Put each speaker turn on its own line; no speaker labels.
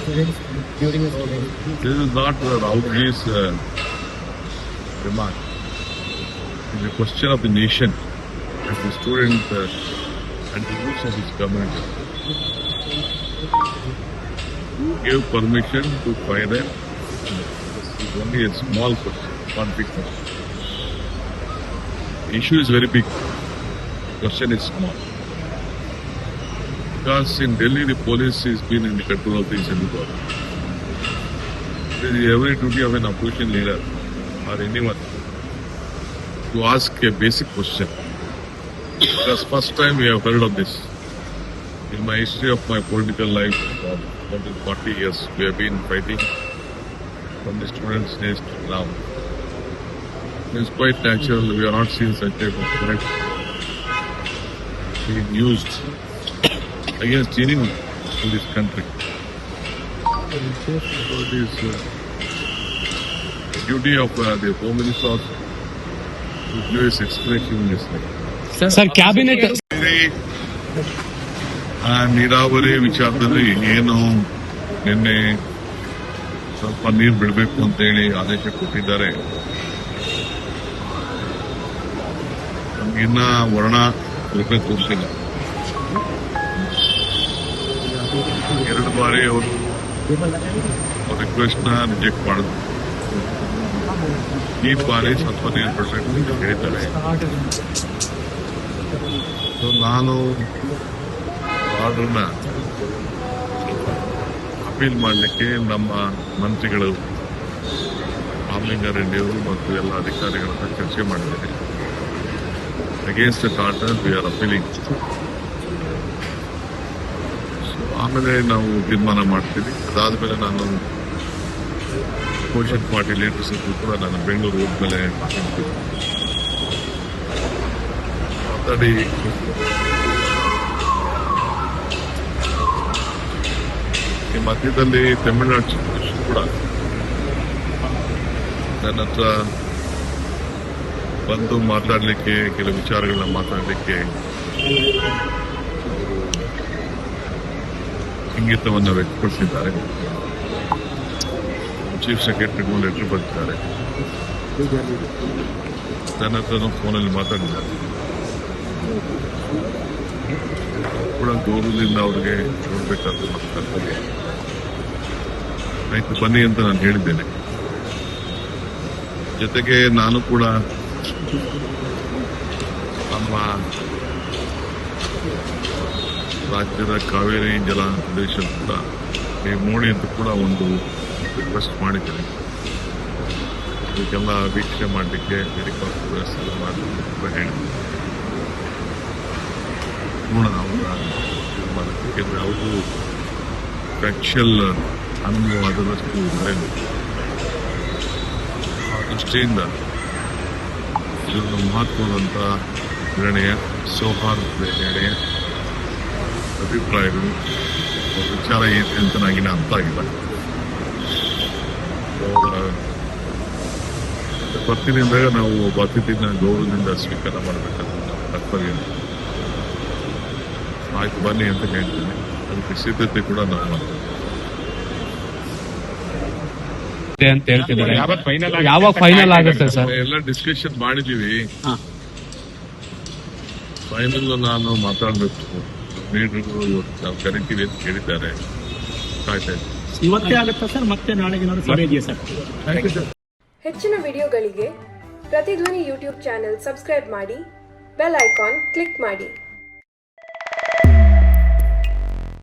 students during his student.
This is not Raulji's remark. It is a question of the nation and the student and the youth of his community. Who gave permission to fire them? This is only a small question, not big question. The issue is very big. The question is small. Because in Delhi, the police has been in the control of the central government. It is every duty of an opposition leader or anyone to ask a basic question. Because first time we have heard of this. In my history of my political life, for more than 40 years, we have been fighting from the students' days to now. It is quite natural. We have not seen such type of threats being used against anyone in this country. So it is the duty of the Home Minister to give his explanation in this way.
Sir, cabinet.
ನೀರಾವರಿ ವಿಚಾರದಲ್ಲಿ ಏನು ನಿನ್ನೆ ಸ್ವಲ್ಪ ನೀರು ಬಿಡಬೇಕು ಅಂತೇಳಿ ಆದೇಶ ಕೊಟ್ಟಿದ್ದಾರೆ. ನಮಗಿನ್ನ ವರ್ಣ ರೂಪೆ ತೋರಿಸಿಲ್ಲ. 2 ಬಾರಿ ಅವರು ರಿಕ್ವೆಸ್ಟ್ ನ ರಿಜೆಕ್ಟ್ ಮಾಡಿದ್ರು. ಈ ಬಾರಿ ಸ್ವಲ್ಪ ನೀರು ಬಿಡಬೇಕು ಅಂತ ಹೇಳಿದ್ದಾರೆ. ಸೊ ನಾನು ಆರ್ಡರ್ನ ಅಪೀಲ್ ಮಾಡಲಿಕ್ಕೆ ನಮ್ಮ ಮಂತ್ರಿಗಳು ರಾಮಲಿಂಗಾರೆಡ್ಡಿಯವರು ಮತ್ತು ಎಲ್ಲ ಅಧಿಕಾರಿಗಳ ಹತ್ರ ಚರ್ಚೆ ಮಾಡಿದ್ದಾರೆ. Against that order we are appealing. ಆಮೇಲೆ ನಾವು ತೀರ್ಮಾನ ಮಾಡ್ತೀವಿ. ಅದಾದ್ಮೇಲೆ ನಾನು ಅಪೋಸಿಷನ್ ಪಾರ್ಟಿ ಲೀಡರ್ಸ್ ಕೂಡ ನಾನು ಬೆಂಗಳೂರು ಹೋದ್ಮೇಲೆ ಮಾತಾಡಿ ಈ ಮಧ್ಯದಲ್ಲಿ ತಮಿಳುನಾಡು ಚೀಫ್ ಮಿನಿಸ್ಟರ್ ಕೂಡ ನನ್ನ ಹತ್ರ ಬಂದು ಮಾತಾಡಲಿಕ್ಕೆ, ಕೆಲವು ವಿಚಾರಗಳನ್ನ ಮಾತಾಡಲಿಕ್ಕೆ ಇಂಗಿತವನ್ನು ವ್ಯಕ್ತಪಡಿಸಿದ್ದಾರೆ. ಚೀಫ್ ಸೆಕ್ರೆಟರಿಗೂ ಲೆಟರ್ ಬರೆದಿದ್ದಾರೆ. ನನ್ನ ಹತ್ರ ಫೋನಲ್ಲಿ ಮಾತಾಡಿದ್ದಾರೆ. ಕೂಡ ಗೌರವದಿಂದ ಅವ್ರಿಗೆ ನೋಡ್ಬೇಕಾದ ಕರ್ತವ್ಯ. ಆಯ್ತು ಬನ್ನಿ ಅಂತ ನಾನು ಹೇಳಿದ್ದೇನೆ. ಜೊತೆಗೆ ನಾನು ಕೂಡ ನಮ್ಮ ರಾಜ್ಯದ ಕಾವೇರಿ ಜಲ ಪ್ರದೇಶ ಕೂಡ ನೀವು ನೋಡಿ ಅಂತ ಕೂಡ ಒಂದು ರಿಕ್ವೆಸ್ಟ್ ಮಾಡಿದ್ದೇನೆ. ಇದಕ್ಕೆಲ್ಲ ವೀಕ್ಷಣೆ ಮಾಡಲಿಕ್ಕೆ ಹೆಲಿಕಾಪ್ಟರ್ ವ್ಯವಸ್ಥೆ ಎಲ್ಲ ಮಾಡಲಿಕ್ಕೆ ಕೂಡ ಹೇಳಿದ್ದೆ. ನೋಡೋಣ ಅವರ ತೀರ್ಮಾನಕ್ಕೆ. ಯಾಕೆಂದರೆ ಅವರು ಫ್ಯಾಕ್ಚುಯಲ್ ಅನುಭವವಾದಷ್ಟು ನಡೆಯಬೇಕು. ಆ ದೃಷ್ಟಿಯಿಂದ ಇದೊಂದು ಮಹತ್ವದಂಥ ನಿರ್ಣಯ, ಸೌಹಾರ್ದದ ನಿರ್ಣಯ, ಅಭಿಪ್ರಾಯಗಳು, ವಿಚಾರ ಏನಿದೆ ಅಂತ ನನಗಿನ ಅರ್ಥ ಆಗಿಲ್ಲ. ಬರ್ತೀನಿ ಅಂದಾಗ ನಾವು ಒಬ್ಬ ಅತಿಥಿನ ಗೌರವದಿಂದ ಸ್ವೀಕಾರ ಮಾಡಬೇಕಂತ ಕರ್ತವ್ಯ. ಆಯ್ತು ಬನ್ನಿ ಅಂತ ಹೇಳ್ತೀನಿ. ಅದಕ್ಕೆ ಸಿದ್ಧತೆ ಕೂಡ ನಾವು ಮಾಡ್ತೀವಿ
ಅಂತ ಹೇಳ್ತಿದ್ದಾರೆ. ಯಾವಾಗ ಫೈನಲ್ ಆಗುತ್ತೆ ಸರ್?
ಎಲ್ಲ ಡಿಸ್ಕಷನ್ ಮಾಡಿದೀವಿ. ಫೈನಲ್ ನಾನು ಮಾತಾಡಬೇಕು. ಲೀಡರ್ಗಳು ಇವತ್ತು ನಾವು ಕರಿತೀವಿ ಅಂತ ಹೇಳಿದ್ದಾರೆ.
ಇವತ್ತೇ ಆಗುತ್ತಾ ಸರ್? ಮತ್ತೆ ನಾಳೆಗೆ ಸಭೆ ಇದೆಯಾ ಸರ್?
ಹೆಚ್ಚಿನ ವಿಡಿಯೋಗಳಿಗೆ ಪ್ರತಿಧ್ವನಿ ಯೂಟ್ಯೂಬ್ ಚಾನೆಲ್ ಸಬ್ಸ್ಕ್ರೈಬ್ ಮಾಡಿ, ಬೆಲ್ ಐಕಾನ್ ಕ್ಲಿಕ್ ಮಾಡಿ.